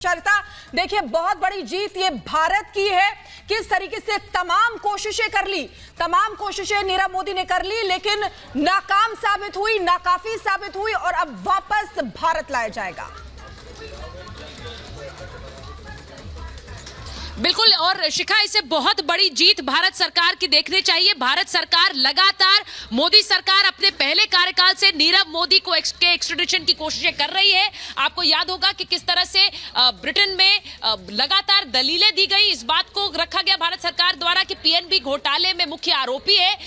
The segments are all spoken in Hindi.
चर्चा देखिए, बहुत बड़ी जीत ये भारत की है। किस तरीके से तमाम कोशिशें नीरव मोदी ने कर ली, लेकिन नाकाम साबित हुई, नाकाफी साबित हुई और अब वापस भारत लाया जाएगा। बिल्कुल, और शिखा, इसे बहुत बड़ी जीत भारत सरकार की देखनी चाहिए। भारत सरकार लगातार, मोदी सरकार अपने पहले कार्यकाल से नीरव मोदी को एक्स्ट्राडिशन की कोशिशें कर रही है। आपको याद होगा कि किस तरह से ब्रिटेन में लगातार दलीलें दी गई, इस बात को रखा गया भारत सरकार द्वारा कि पीएनबी घोटाले में मुख्य आरोपी है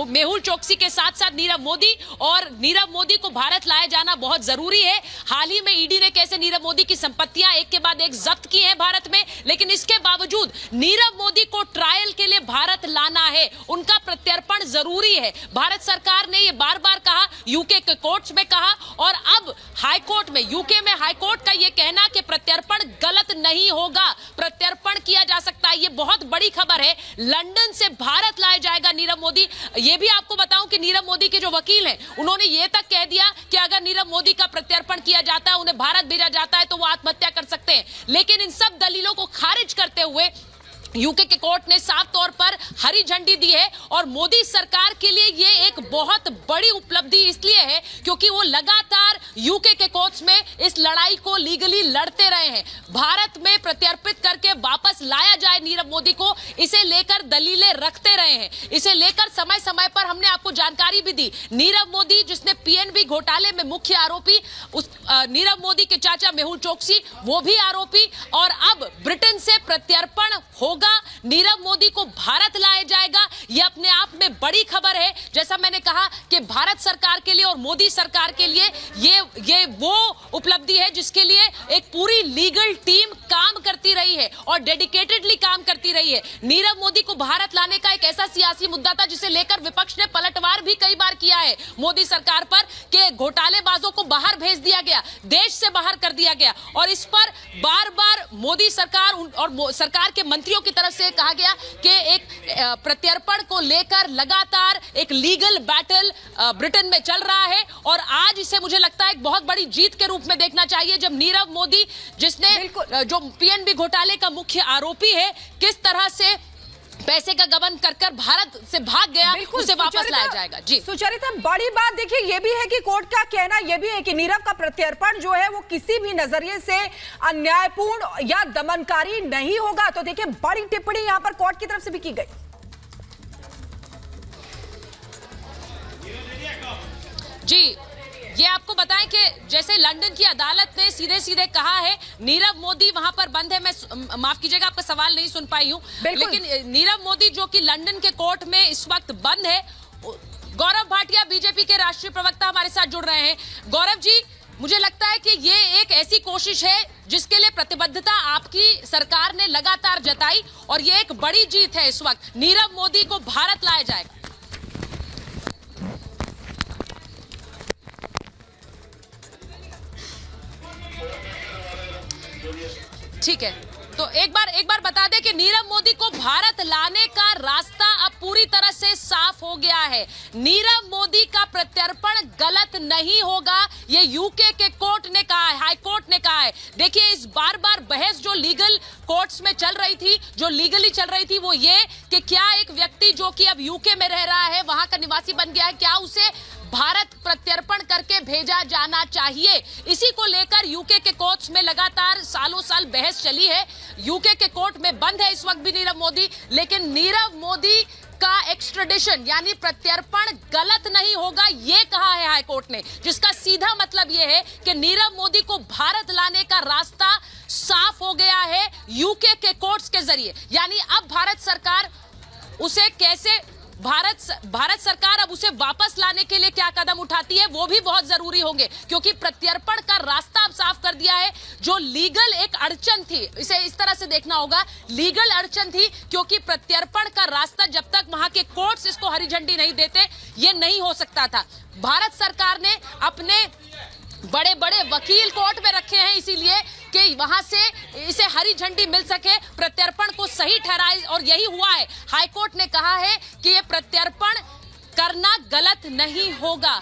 मेहुल चोकसी के साथ साथ नीरव मोदी, और नीरव मोदी को भारत लाया जाना बहुत जरूरी है। हाल ही में ईडी ने कैसे नीरव मोदी की संपत्तियां एक के बाद एक जब्त की हैं भारत में, लेकिन इसके बावजूद नीरव मोदी को ट्रायल के लिए भारत लाना है, उनका प्रत्यर्पण जरूरी है। भारत सरकार ने यह बार बार कहा, यूके के कोर्ट्स में कहा, और अब हाई कोर्ट में, यूके में हाई कोर्ट का यह कहना कि प्रत्यर्पण गलत नहीं होगा, प्रत्यर्पण किया जा सकता है। यह बहुत बड़ी खबर है। लंदन से भारत लाया जाएगा नीरव मोदी। यह भी आपको बताऊं कि नीरव मोदी के जो वकील हैं, उन्होंने यह तक कह दिया कि अगर नीरव मोदी का प्रत्यर्पण किया जाता है, उन्हें भारत भेजा जाता है, तो वो आत्महत्या कर सकते हैं। लेकिन इन सब दलीलों को खारिज करते हुए यूके के कोर्ट ने साफ तौर पर हरी झंडी दी है, और मोदी सरकार के लिए यह एक बहुत बड़ी उपलब्धि इसलिए है क्योंकि वो लगातार यूके के कोर्ट्स में इस लड़ाई को लीगली लड़ते रहे हैं। भारत में प्रत्यर्पित करके वापस लाया जाए नीरव मोदी को, इसे लेकर दलीलें रखते रहे हैं। इसे लेकर समय समय पर हमने आपको जानकारी भी दी। नीरव मोदी, जिसने पीएनबी घोटाले में मुख्य आरोपी, उस नीरव मोदी के चाचा मेहुल चोकसी, वो भी आरोपी, और अब ब्रिटेन से प्रत्यर्पण होगा, नीरव मोदी को भारत लाया जाएगा। यह अपने आप में बड़ी खबर है। जैसा मैंने कहा कि भारत सरकार के लिए और मोदी सरकार के लिए ये वो उपलब्धि है जिसके लिए एक पूरी लीगल टीम काम करती रही है और डेडिकेटेडली काम करती रही है। नीरव मोदी को भारत लाने का एक ऐसा सियासी मुद्दा था जिसे लेकर विपक्ष ने पलटवार भी कई बार किया है मोदी सरकार पर, कि घोटालेबाजों को बाहर भेज दिया गया, देश से बाहर कर दिया गया, और इस पर बार बार मोदी सरकार और सरकार के मंत्रियों की तरफ से कहा गया कि एक प्रत्यर्पण को लेकर लगातार एक लीगल बैटल ब्रिटेन में चल रहा है। और आज इसे मुझे लगता है एक बहुत बड़ी जीत के रूप में देखना चाहिए, जब नीरव मोदी, जिसने जो पीएनबी घोटाले का मुख्य आरोपी है, किस तरह से पैसे का गबन कर भारत से भाग गया, उसे वापस लाया जाएगा। जी सुचरिता, बड़ी बात देखिए ये भी है कि कोर्ट का कहना यह भी है कि नीरव का प्रत्यर्पण जो है वो किसी भी नजरिए से अन्यायपूर्ण या दमनकारी नहीं होगा। तो देखिए, बड़ी टिप्पणी यहां पर कोर्ट की तरफ से भी की गई। जी, ये आपको बताएं कि जैसे लंदन की अदालत ने सीधे सीधे कहा है, नीरव मोदी वहां पर बंद है। मैं माफ कीजिएगा, आपका सवाल नहीं सुन पाई हूं, लेकिन नीरव मोदी जो कि लंदन के कोर्ट में इस वक्त बंद है। गौरव भाटिया, बीजेपी के राष्ट्रीय प्रवक्ता, हमारे साथ जुड़ रहे हैं। गौरव जी, मुझे लगता है कि ये एक ऐसी कोशिश है जिसके लिए प्रतिबद्धता आपकी सरकार ने लगातार जताई, और ये एक बड़ी जीत है। इस वक्त नीरव मोदी को भारत लाया जाएगा। ठीक है, तो एक बार बता दें कि नीरव मोदी को भारत लाने का रास्ता अब पूरी तरह से साफ हो गया है। नीरव मोदी का प्रत्यर्पण गलत नहीं होगा, ये यूके के कोर्ट ने कहा है, हाई कोर्ट ने कहा है। देखिए, इस बार बहस जो लीगल कोर्ट्स में चल रही थी, जो लीगली चल रही थी, वो ये कि क्या एक व्यक्ति जो कि अब यूके में रह रहा है, वहां का निवासी बन गया है, क्या उसे भारत प्रत्यर्पण करके भेजा जाना चाहिए। इसी को लेकर यूके के कोर्ट्स में लगातार सालों साल बहस चली है। यूके के कोर्ट में बंद है इस वक्त भी नीरव मोदी, लेकिन नीरव मोदी का एक्स्ट्राडिशन यानी प्रत्यर्पण गलत नहीं होगा, ये कहा है हाई कोर्ट ने, जिसका सीधा मतलब ये है कि नीरव मोदी को भारत लाने का रास्ता साफ हो गया है यूके के कोर्ट्स के जरिए। यानी अब भारत सरकार उसे कैसे, भारत सरकार अब उसे वापस लाने के लिए क्या कदम उठाती है, वो भी बहुत जरूरी होंगे, क्योंकि प्रत्यर्पण का रास्ता अब साफ कर दिया है। जो लीगल एक अड़चन थी, इसे इस तरह से देखना होगा, लीगल अड़चन थी, क्योंकि प्रत्यर्पण का रास्ता जब तक वहां के कोर्ट्स इसको हरी झंडी नहीं देते, ये नहीं हो सकता था। भारत सरकार ने अपने बड़े बड़े वकील कोर्ट में रखे हैं, इसीलिए कि वहां से इसे हरी झंडी मिल सके, प्रत्यर्पण को सही ठहराए, और यही हुआ है। हाईकोर्ट ने कहा है कि यह प्रत्यर्पण करना गलत नहीं होगा।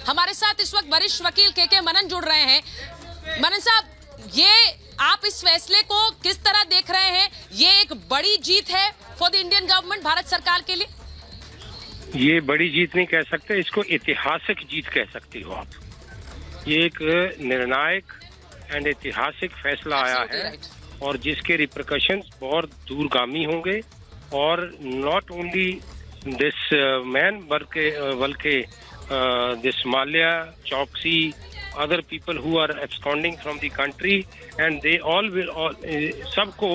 हमारे साथ इस वक्त वरिष्ठ वकील के मनन जुड़ रहे हैं। मनन साहब, ये इस फैसले को किस तरह देख रहे हैं? ये एक बड़ी जीत है for the Indian government, Bharat सरकार के लिए? ये बड़ी जीत नहीं कह सकते, इसको ऐतिहासिक जीत कह सकती हो आप। ये एक निर्णायक एंड ऐतिहासिक फैसला आया है और जिसके रिपरकशंस बहुत दूरगामी होंगे। और नॉट ओनली दिस मैन बल्कि दिस माल्या, चौकसी, other people who are absconding from the country and they all will सबको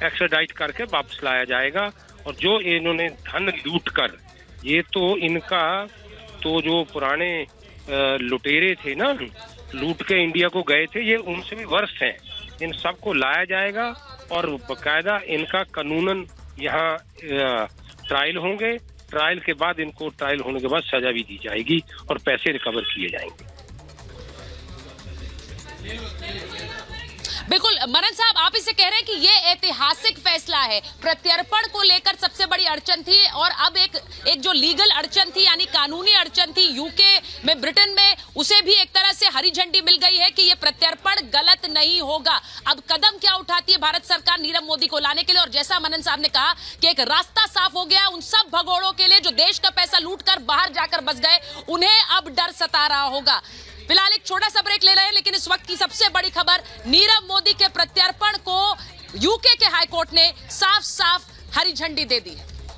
एक्स्ट्राडाइट करके वापस लाया जाएगा। और जो इन्होंने धन लूट कर, ये तो इनका तो जो पुराने लुटेरे थे ना, लूट के इंडिया को गए थे, ये उनसे भी वर्ष हैं। इन सबको लाया जाएगा और बकायदा इनका कानूनन यहाँ ट्रायल होंगे। ट्रायल के बाद इनको ट्रायल होने के बाद सजा भी दी जाएगी और पैसे रिकवर किए जाएंगे। बिल्कुल मनन साहब, आप इसे कह रहे हैं कि ये ऐतिहासिक फैसला है। प्रत्यर्पण को लेकर सबसे बड़ी अड़चन थी और अब एक जो लीगल अड़चन थी, यानी कानूनी अड़चन थी यूके में, ब्रिटेन में, उसे भी एक तरह से हरी झंडी मिल गई है कि ये प्रत्यर्पण गलत नहीं होगा। अब कदम क्या उठाती है भारत सरकार नीरव मोदी को लाने के लिए? और जैसा मनन साहब ने कहा कि एक रास्ता साफ हो गया उन सब भगोड़ों के लिए जो देश का पैसा लूट कर बाहर जाकर बस गए, उन्हें अब डर सता रहा होगा। फिलहाल एक छोटा सा ब्रेक ले रहे हैं, लेकिन इस वक्त की सबसे बड़ी खबर, नीरव मोदी के प्रत्यर्पण को यूके के हाईकोर्ट ने साफ साफ हरी झंडी दे दी है।